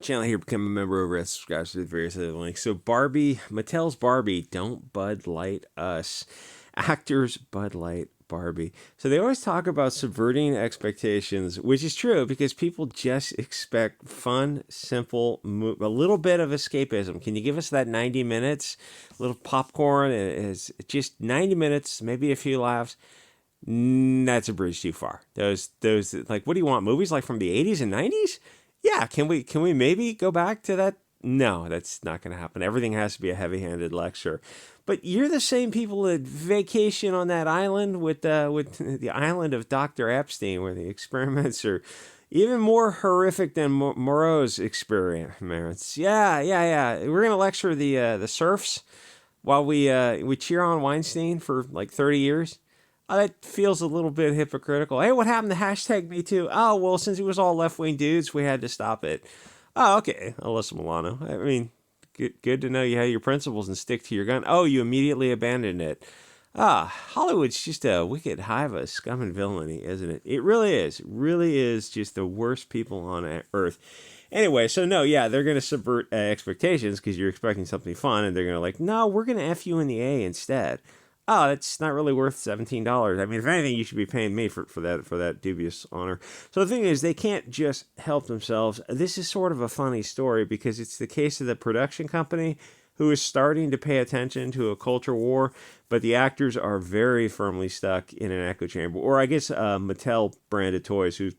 channel here, become a member over at subscribe to the various other links. So Barbie, Mattel's Barbie, don't Bud Light us. Actors Bud Light Barbie. So they always talk about subverting expectations, which is true because people just expect fun, simple, a little bit of escapism. Can you give us that 90 minutes? A little popcorn is just 90 minutes, maybe a few laughs. That's a bridge too far. Those like, what do you want? Movies like from the 80s and 90s? Yeah, can we maybe go back to that? No, that's not going to happen. Everything has to be a heavy-handed lecture. But you're the same people that vacation on that island with the island of Dr. Epstein, where the experiments are even more horrific than Moreau's experiments. Yeah. We're going to lecture the serfs while we cheer on Weinstein for like 30 years. That feels a little bit hypocritical. Hey, what happened to hashtag Me Too? Oh, well, since it was all left-wing dudes, we had to stop it. Oh, okay, Alyssa Milano. I mean, good to know you had your principles and stick to your gun. Oh, you immediately abandoned it. Hollywood's just a wicked hive of scum and villainy, isn't it? It really is. It really is just the worst people on earth. Anyway, so no, yeah, they're going to subvert expectations because you're expecting something fun, and they're going to like, no, we're going to F you in the A instead. Oh, that's not really worth $17. I mean, if anything, you should be paying me for that dubious honor. So the thing is, they can't just help themselves. This is sort of a funny story because it's the case of the production company who is starting to pay attention to a culture war, but the actors are very firmly stuck in an echo chamber. Or I guess Mattel branded toys, who's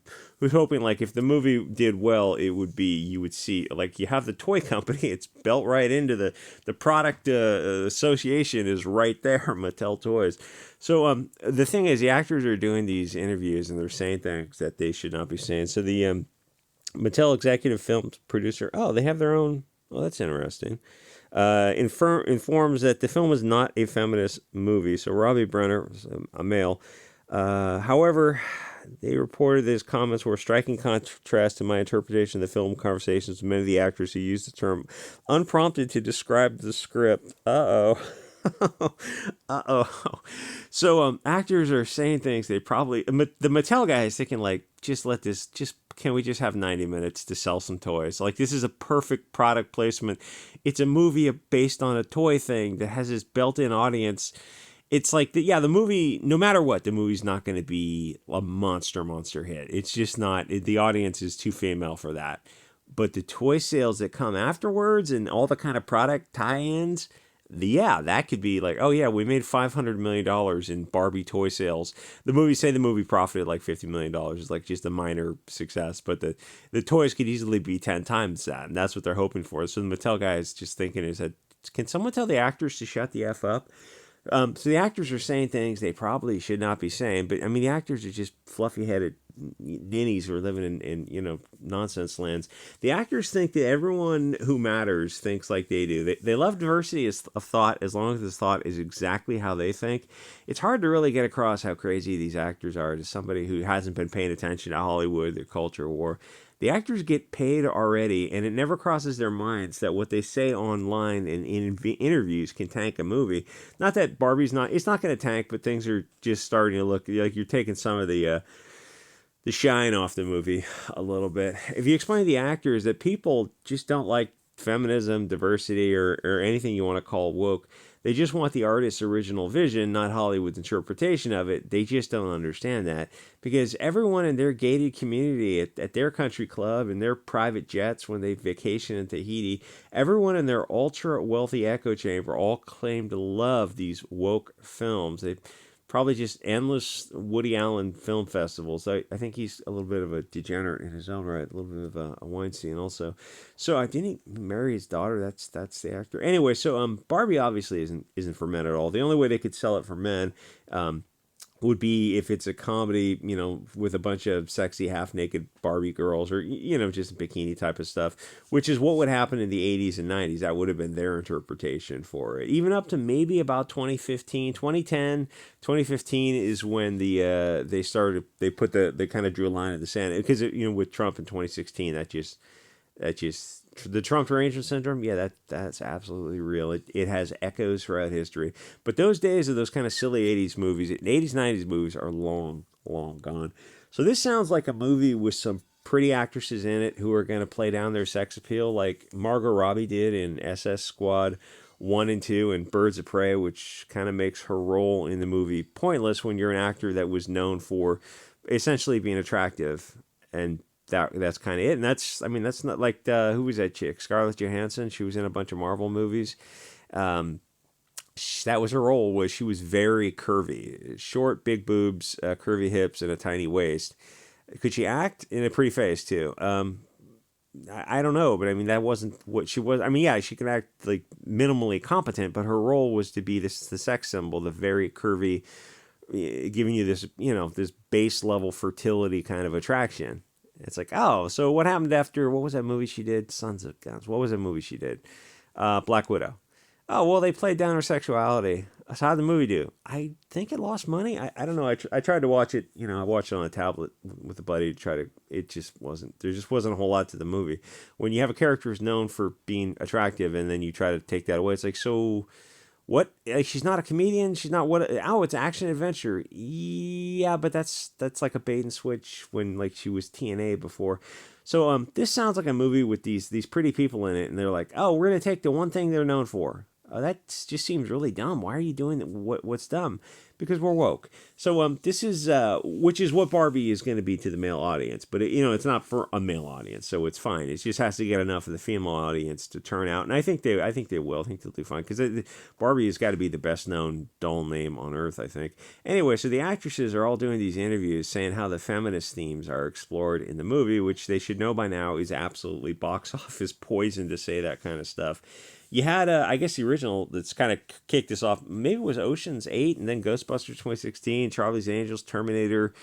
hoping like if the movie did well, it would be, you would see, like you have the toy company, it's built right into the product association is right there, Mattel Toys. So the thing is, the actors are doing these interviews and they're saying things that they should not be saying. So the Mattel executive film producer, oh, they have their own, well, that's interesting. Informs that the film is not a feminist movie. So Robbie Brenner, a male. However, they reported that his comments were a striking contrast to my interpretation of the film conversations with many of the actors who used the term unprompted to describe the script. Uh-oh. So actors are saying things they probably... The Mattel guy is thinking like, can we just have 90 minutes to sell some toys? Like, this is a perfect product placement. It's a movie based on a toy thing that has this built-in audience. It's like, the movie, no matter what, the movie's not going to be a monster hit. It's just not. The audience is too female for that. But the toy sales that come afterwards and all the kind of product tie-ins... Yeah, that could be like, oh yeah, we made $500 million in Barbie toy sales. The movie profited like $50 million. It's like just a minor success, but the toys could easily be 10 times that, and that's what they're hoping for. So the Mattel guy is just thinking, can someone tell the actors to shut the F up? So the actors are saying things they probably should not be saying, but I mean, the actors are just fluffy-headed ninnies who are living in nonsense lands. The actors think that everyone who matters thinks like they do. They love diversity of thought as long as this thought is exactly how they think. It's hard to really get across how crazy these actors are to somebody who hasn't been paying attention to Hollywood, their culture war. The actors get paid already, and it never crosses their minds that what they say online and in interviews can tank a movie. Not that Barbie's it's not going to tank, but things are just starting to look like you're taking some of the shine off the movie a little bit. If you explain to the actors that people just don't like feminism, diversity, or anything you want to call woke, they just want the artist's original vision, not Hollywood's interpretation of it. They just don't understand that because everyone in their gated community at their country club and their private jets when they vacation in Tahiti, everyone in their ultra wealthy echo chamber all claim to love these woke films. They probably just endless Woody Allen film festivals. I think he's a little bit of a degenerate in his own right, a little bit of a Weinstein also. So didn't he marry his daughter? That's the actor. Anyway, so Barbie obviously isn't for men at all. The only way they could sell it for men would be if it's a comedy, with a bunch of sexy half-naked Barbie girls or, just bikini type of stuff, which is what would happen in the 80s and 90s. That would have been their interpretation for it. Even up to maybe about 2015, 2010, 2015 is when they kind of drew a line in the sand. Because, with Trump in 2016, that just the Trump derangement syndrome, yeah, that's absolutely real. It has echoes throughout history. But those days of those kind of silly 80s movies, 80s, 90s movies are long, long gone. So this sounds like a movie with some pretty actresses in it who are going to play down their sex appeal, like Margot Robbie did in SS Squad 1 and 2 and Birds of Prey, which kind of makes her role in the movie pointless when you're an actor that was known for essentially being attractive. And that's kind of it. And that's not like, who was that chick? Scarlett Johansson. She was in a bunch of Marvel movies. That was her role, was she was very curvy, short, big boobs, curvy hips, and a tiny waist. Could she act? In a pretty face too? I don't know, but I mean that wasn't what she was. I mean, yeah, she could act like minimally competent, but her role was to be the sex symbol, the very curvy, giving you this, this base level fertility kind of attraction. It's like, oh, so what happened after, what was that movie she did? Sons of Guns. What was that movie she did? Black Widow. Oh, well, they played down her sexuality. So how'd the movie do? I think it lost money. I don't know. I tried to watch it. I watched it on a tablet with a buddy to try to. It just wasn't. There just wasn't a whole lot to the movie. When you have a character who's known for being attractive, and then you try to take that away, it's like, so what? Like, she's not a comedian. She's not what? Oh, it's action adventure. Yeah, but that's like a bait and switch when like she was TNA before. So this sounds like a movie with these pretty people in it, and they're like, oh, we're gonna take the one thing they're known for. That just seems really dumb. Why are you doing that? What's dumb? Because we're woke. So this is which is what Barbie is going to be to the male audience, but it's not for a male audience, so it's fine. It just has to get enough of the female audience to turn out, and I think they will. I think they'll do fine because Barbie has got to be the best known doll name on earth, I think. Anyway, so the actresses are all doing these interviews saying how the feminist themes are explored in the movie, which they should know by now is absolutely box office poison to say that kind of stuff. You had, I guess, the original that's kind of kicked this off. Maybe it was Ocean's 8 and then Ghostbusters 2016, Charlie's Angels, Terminator,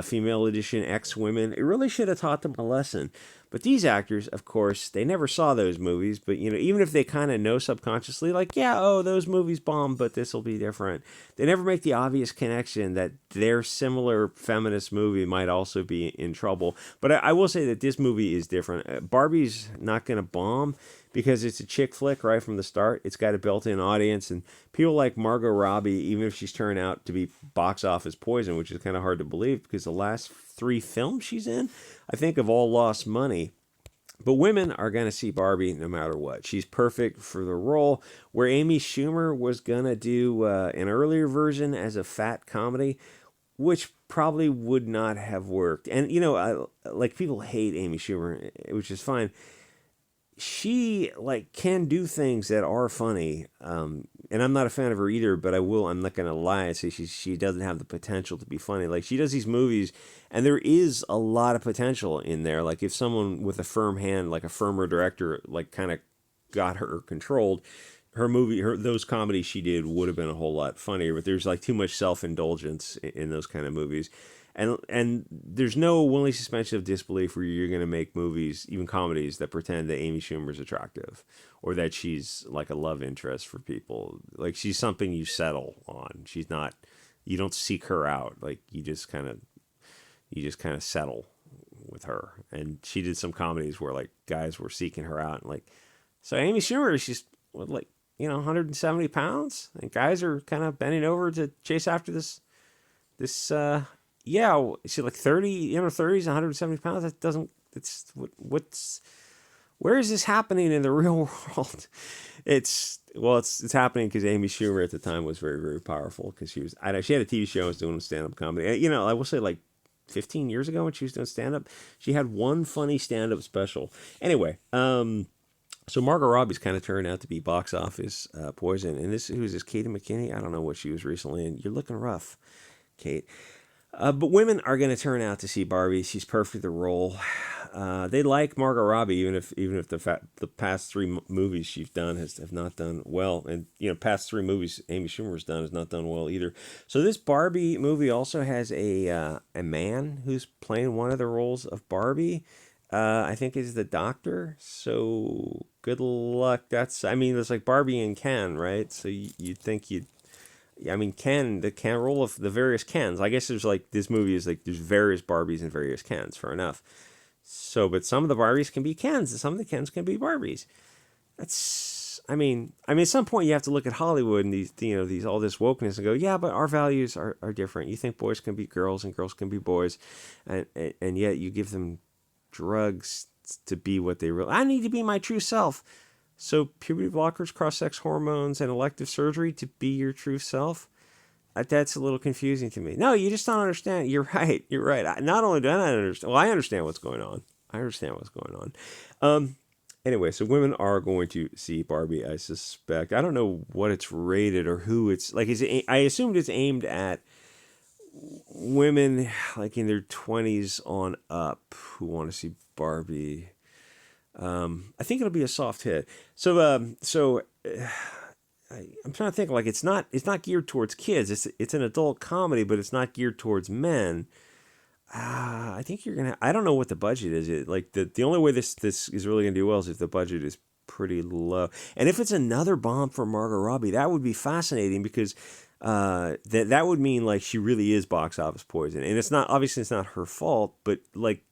Female Edition, X-Women. It really should have taught them a lesson. But these actors, of course, they never saw those movies. But, even if they kind of know subconsciously, like, yeah, oh, those movies bombed, but this will be different. They never make the obvious connection that their similar feminist movie might also be in trouble. But I will say that this movie is different. Barbie's not going to bomb because it's a chick flick right from the start. It's got a built-in audience, and people like Margot Robbie, even if she's turned out to be box office poison, which is kind of hard to believe because the last 3 films she's in, I think, have all lost money. But women are going to see Barbie no matter what. She's perfect for the role. Where Amy Schumer was going to do an earlier version as a fat comedy, which probably would not have worked. And, like, people hate Amy Schumer, which is fine. She can do things that are funny, and I'm not a fan of her either. But I'm not gonna lie and say she doesn't have the potential to be funny. Like, she does these movies, and there is a lot of potential in there. Like, if someone with a firm hand, like a firmer director, kind of got her controlled, those comedies she did would have been a whole lot funnier. But there's too much self-indulgence in those kind of movies. And there's no willing suspension of disbelief where you're going to make movies, even comedies, that pretend that Amy Schumer's attractive or that she's like a love interest for people. Like, she's something you settle on. She's not, you don't seek her out. Like, you just kind of settle with her. And she did some comedies where guys were seeking her out, and so Amy Schumer, she's 170 pounds, and guys are kind of bending over to chase after this yeah, she's 30, 30s, 170 pounds. That doesn't, where is this happening in the real world? It's happening because Amy Schumer at the time was very, very powerful because she had a TV show and was doing stand-up comedy. I will say 15 years ago when she was doing stand-up, she had one funny stand-up special. Anyway, so Margot Robbie's kind of turned out to be box office poison. And who's this, Katie McKinney? I don't know what she was recently in. You're looking rough, Kate. But women are going to turn out to see Barbie. She's perfect for the role. They like Margot Robbie, even if the past 3 movies she's done have not done well, and past 3 movies Amy Schumer's done has not done well either. So this Barbie movie also has a man who's playing one of the roles of Barbie. I think is the Doctor. So good luck. It's like Barbie and Ken, right? So you'd think Ken, the Ken role of the various Kens. I guess there's this movie is there's various Barbies and various Kens. Fair enough. So, but some of the Barbies can be Kens, and some of the Kens can be Barbies. At some point you have to look at Hollywood and these all this wokeness and go, yeah, but our values are different. You think boys can be girls and girls can be boys, and yet you give them drugs to be what they really. I need to be my true self. So puberty blockers, cross-sex hormones, and elective surgery to be your true self. That's a little confusing to me. No, you just don't understand. You're right. You're right. Not only do I not understand, well, I understand what's going on. I understand what's going on. Anyway, so women are going to see Barbie, I suspect. I don't know what it's rated or who it's like. I assumed it's aimed at women like in their 20s on up who want to see Barbie. I think it'll be a soft hit. I'm trying to think. Like it's not geared towards kids. It's an adult comedy, but it's not geared towards men. I think you're gonna. I don't know what the budget is. Like the only way this is really gonna do well is if the budget is pretty low. And if it's another bomb for Margot Robbie, that would be fascinating because that would mean like she really is box office poison. And it's not obviously it's not her fault, but like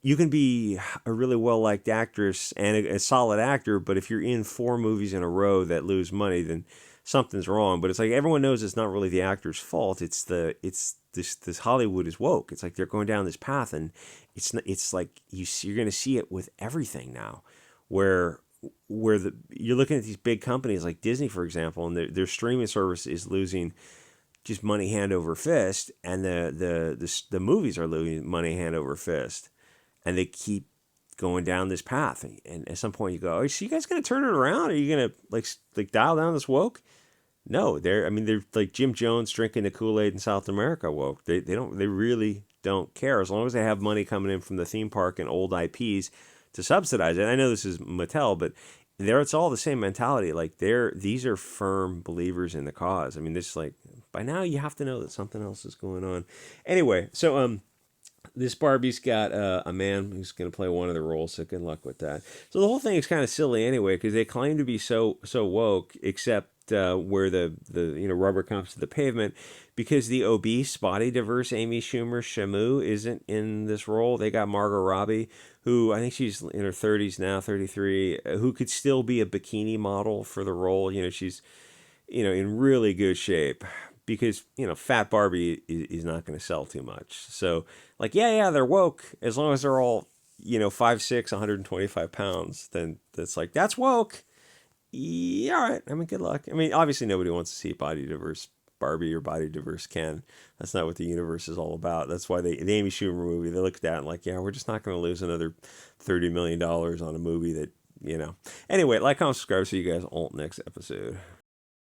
you can be a really well liked actress and a solid actor, but if you're in 4 movies in a row that lose money, then something's wrong. But it's like everyone knows it's not really the actor's fault. It's this Hollywood is woke. It's like they're going down this path, and it's like you're going to see it with everything now, where you're looking at these big companies like Disney, for example, and their streaming service is losing just money hand over fist, and the movies are losing money hand over fist, and they keep going down this path. And at some point you go, "Oh, so you guys going to turn it around? Are you going to like dial down this woke?" No, they're like Jim Jones drinking the Kool-Aid in South America woke. They really don't care as long as they have money coming in from the theme park and old IPs to subsidize it. I know this is Mattel, but it's all the same mentality. Like these are firm believers in the cause. I mean, this like by now you have to know that something else is going on. Anyway, so this Barbie's got a man who's going to play one of the roles, so good luck with that. So the whole thing is kind of silly anyway, because they claim to be so woke, except where the rubber comes to the pavement, because the obese, body diverse Amy Schumer Shamu isn't in this role. They got Margot Robbie, who I think she's in her 30s now, 33, who could still be a bikini model for the role. She's in really good shape. Because fat Barbie is not going to sell too much. So like yeah, they're woke as long as they're all 5'6", 125 pounds. Then that's woke. Yeah, all right. I mean, good luck. I mean, obviously nobody wants to see body diverse Barbie or body diverse Ken. That's not what the universe is all about. That's why the Amy Schumer movie, they looked at that and like, yeah, we're just not going to lose another $30 million on a movie that Anyway, like, comment, subscribe, see you guys all next episode.